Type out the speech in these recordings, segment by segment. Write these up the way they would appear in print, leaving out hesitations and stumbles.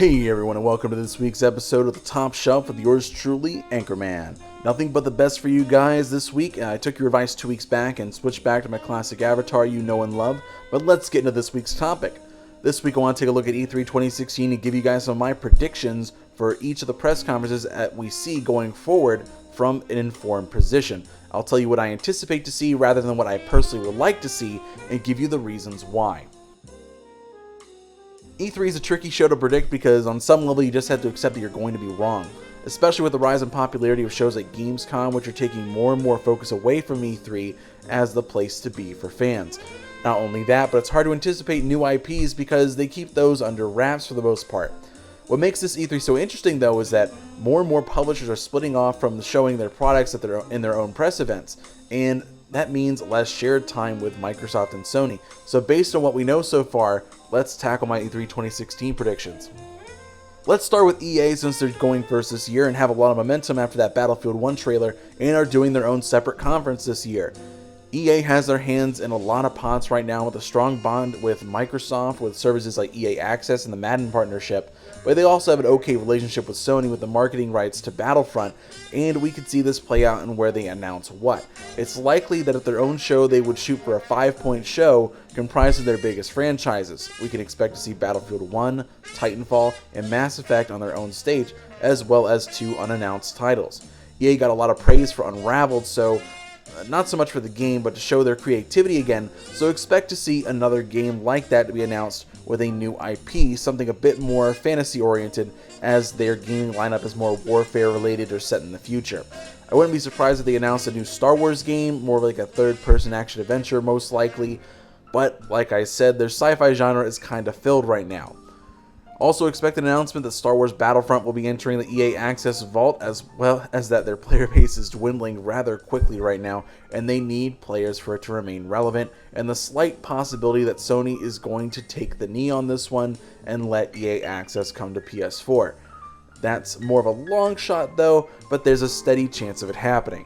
Hey everyone, and welcome to this week's episode of the Top Shelf with yours truly, Anchorman. Nothing but the best for you guys this week. I took your advice 2 weeks back and switched back to my classic avatar you know and love, but let's get into this week's topic. This week I want to take a look at E3 2016 and give you guys some of my predictions for each of the press conferences that we see going forward from an informed position. I'll tell you what I anticipate to see rather than what I personally would like to see and give you the reasons why. E3 is a tricky show to predict because on some level you just have to accept that you're going to be wrong, especially with the rise in popularity of shows like Gamescom, which are taking more and more focus away from E3 as the place to be for fans. Not only that, but it's hard to anticipate new IPs because they keep those under wraps for the most part. What makes this E3 so interesting though is that more and more publishers are splitting off from showing their products in their own press events, and that means less shared time with Microsoft and Sony. So based on what we know so far, let's tackle my E3 2016 predictions. Let's start with EA since they're going first this year and have a lot of momentum after that Battlefield 1 trailer and are doing their own separate conference this year. EA has their hands in a lot of pots right now with a strong bond with Microsoft with services like EA Access and the Madden partnership, but they also have an okay relationship with Sony with the marketing rights to Battlefront, and we could see this play out in where they announce what. It's likely that at their own show they would shoot for a 5-point show comprised of their biggest franchises. We can expect to see Battlefield 1, Titanfall, and Mass Effect on their own stage, as well as 2 unannounced titles. EA got a lot of praise for Unraveled, so not so much for the game, but to show their creativity again, so expect to see another game like that to be announced with a new IP, something a bit more fantasy-oriented, as their gaming lineup is more warfare-related or set in the future. I wouldn't be surprised if they announced a new Star Wars game, more like a third-person action-adventure most likely, but like I said, their sci-fi genre is kind of filled right now. Also expect an announcement that Star Wars Battlefront will be entering the EA Access Vault, as well as that their player base is dwindling rather quickly right now, and they need players for it to remain relevant, and the slight possibility that Sony is going to take the knee on this one and let EA Access come to PS4. That's more of a long shot though, but there's a steady chance of it happening.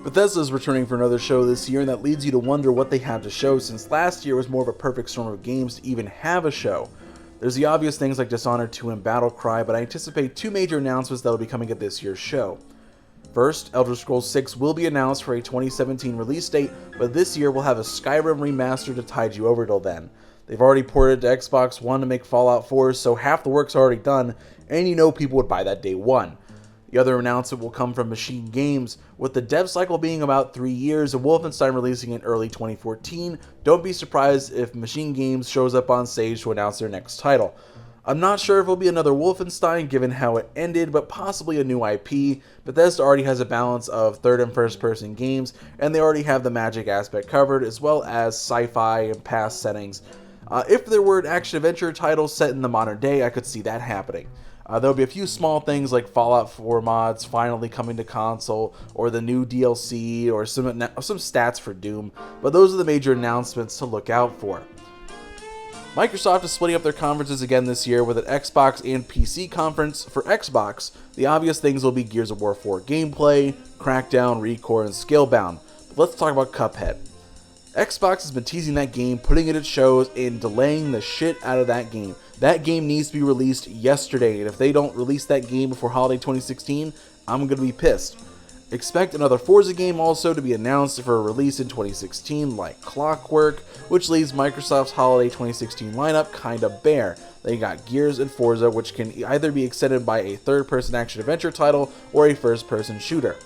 Bethesda is returning for another show this year, and that leads you to wonder what they have to show, since last year was more of a perfect storm of games to even have a show. There's the obvious things like Dishonored 2 and Battlecry, but I anticipate 2 major announcements that will be coming at this year's show. First, Elder Scrolls 6 will be announced for a 2017 release date, but this year we'll have a Skyrim remaster to tide you over till then. They've already ported to Xbox One to make Fallout 4, so half the work's already done, and you know people would buy that day one. The other announcement will come from Machine Games, with the dev cycle being about 3 years and Wolfenstein releasing in early 2014. Don't be surprised if Machine Games shows up on stage to announce their next title. I'm not sure if it'll be another Wolfenstein given how it ended, but possibly a new IP. Bethesda already has a balance of third and first person games, and they already have the magic aspect covered, as well as sci-fi and past settings. If there were an action-adventure title set in the modern day, I could see that happening. There'll be a few small things like Fallout 4 mods finally coming to console, or the new DLC, or some stats for Doom, but those are the major announcements to look out for. Microsoft is splitting up their conferences again this year with an Xbox and PC conference. For Xbox, the obvious things will be Gears of War 4 gameplay, Crackdown, Recore, and Scalebound. But let's talk about Cuphead. Xbox has been teasing that game, putting it at shows, and delaying the shit out of that game. That game needs to be released yesterday, and if they don't release that game before holiday 2016, I'm going to be pissed. Expect another Forza game also to be announced for a release in 2016 like clockwork, which leaves Microsoft's holiday 2016 lineup kinda bare. They got Gears and Forza, which can either be extended by a third-person action-adventure title or a first-person shooter.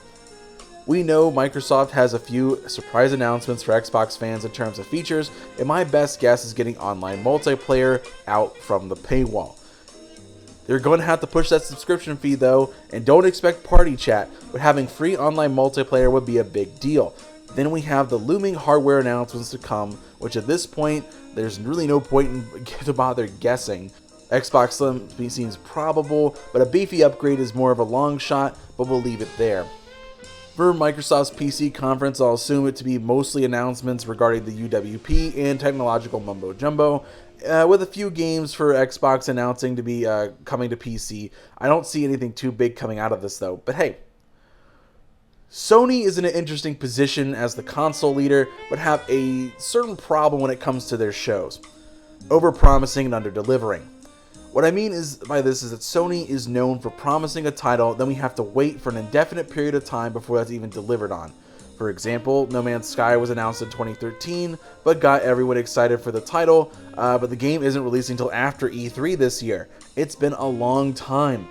We know Microsoft has a few surprise announcements for Xbox fans in terms of features, and my best guess is getting online multiplayer out from the paywall. They're going to have to push that subscription fee though, and don't expect party chat, but having free online multiplayer would be a big deal. Then we have the looming hardware announcements to come, which at this point, there's really no point in to bother guessing. Xbox Slim seems probable, but a beefy upgrade is more of a long shot, but we'll leave it there. For Microsoft's PC conference, I'll assume it to be mostly announcements regarding the UWP and technological mumbo-jumbo, with a few games for Xbox announcing to be coming to PC. I don't see anything too big coming out of this though, but hey. Sony is in an interesting position as the console leader, but have a certain problem when it comes to their shows. Overpromising and under-delivering. What I mean by this is that Sony is known for promising a title, then we have to wait for an indefinite period of time before that's even delivered on. For example, No Man's Sky was announced in 2013, but got everyone excited for the title, but the game isn't releasing until after E3 this year. It's been a long time.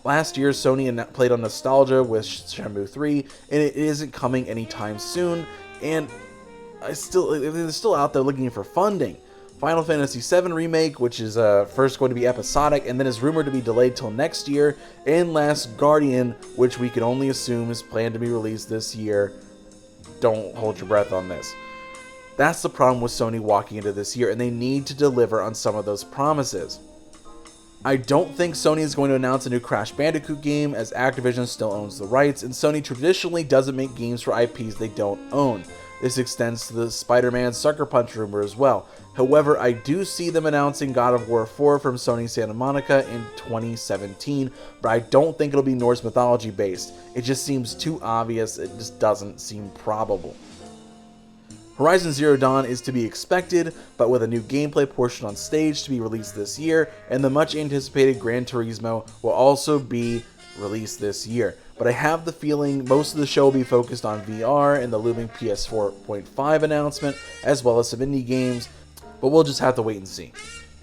Last year, Sony played on nostalgia with Shenmue 3, and it isn't coming anytime soon, and they're still out there looking for funding. Final Fantasy VII Remake, which is first going to be episodic, and then is rumored to be delayed till next year, and Last Guardian, which we can only assume is planned to be released this year. Don't hold your breath on this. That's the problem with Sony walking into this year, and they need to deliver on some of those promises. I don't think Sony is going to announce a new Crash Bandicoot game, as Activision still owns the rights, and Sony traditionally doesn't make games for IPs they don't own. This extends to the Spider-Man Sucker Punch rumor as well. However, I do see them announcing God of War 4 from Sony Santa Monica in 2017, but I don't think it'll be Norse mythology based. It just seems too obvious, it just doesn't seem probable. Horizon Zero Dawn is to be expected, but with a new gameplay portion on stage to be released this year, and the much anticipated Gran Turismo will also be released this year. But I have the feeling most of the show will be focused on VR and the looming PS4.5 announcement, as well as some indie games, but we'll just have to wait and see.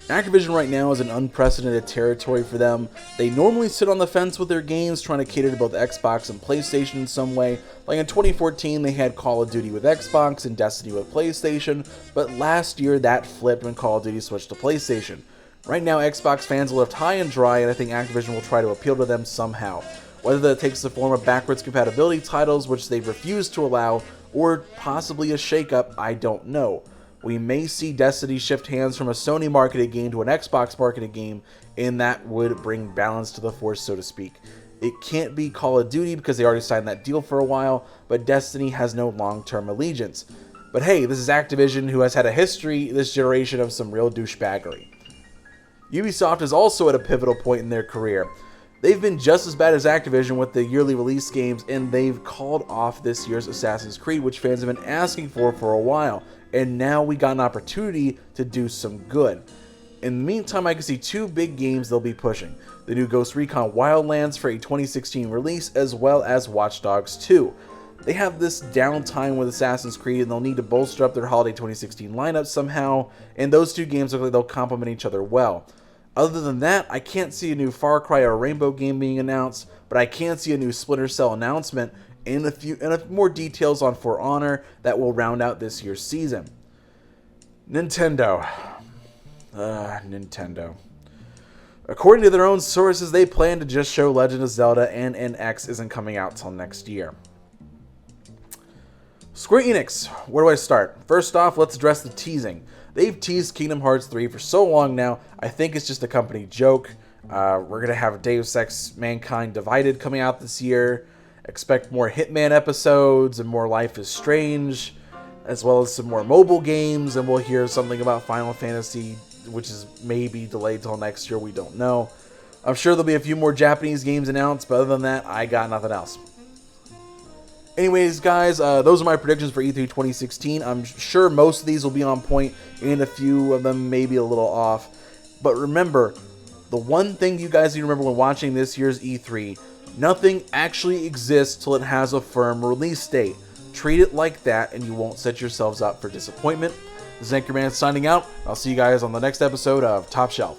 Activision right now is an unprecedented territory for them. They normally sit on the fence with their games, trying to cater to both Xbox and PlayStation in some way. Like in 2014, they had Call of Duty with Xbox and Destiny with PlayStation, but last year that flipped when Call of Duty switched to PlayStation. Right now, Xbox fans are left high and dry, and I think Activision will try to appeal to them somehow. Whether that takes the form of backwards compatibility titles, which they've refused to allow, or possibly a shakeup, I don't know. We may see Destiny shift hands from a Sony marketed game to an Xbox marketed game, and that would bring balance to the force, so to speak. It can't be Call of Duty because they already signed that deal for a while, but Destiny has no long-term allegiance. But hey, this is Activision, who has had a history this generation of some real douchebaggery. Ubisoft is also at a pivotal point in their career. They've been just as bad as Activision with the yearly release games, and they've called off this year's Assassin's Creed, which fans have been asking for a while, and now we got an opportunity to do some good. In the meantime, I can see two big games they'll be pushing: the new Ghost Recon Wildlands for a 2016 release, as well as Watch Dogs 2. They have this downtime with Assassin's Creed, and they'll need to bolster up their holiday 2016 lineup somehow, and those two games look like they'll complement each other well. Other than that, I can't see a new Far Cry or Rainbow game being announced, but I can see a new Splinter Cell announcement and a few more details on For Honor that will round out this year's season. Nintendo. Nintendo. According to their own sources, they plan to just show Legend of Zelda, and NX isn't coming out till next year. Square Enix. Where do I start? First off, let's address the teasing. They've teased Kingdom Hearts 3 for so long now, I think it's just a company joke. We're going to have Deus Ex Mankind Divided coming out this year. Expect more Hitman episodes and more Life is Strange, as well as some more mobile games, and we'll hear something about Final Fantasy, which is maybe delayed till next year, we don't know. I'm sure there'll be a few more Japanese games announced, but other than that, I got nothing else. Anyways, guys, those are my predictions for E3 2016. I'm sure most of these will be on point, and a few of them may be a little off. But remember, the one thing you guys need to remember when watching this year's E3, nothing actually exists till it has a firm release date. Treat it like that, and you won't set yourselves up for disappointment. This is Anchorman signing out. I'll see you guys on the next episode of Top Shelf.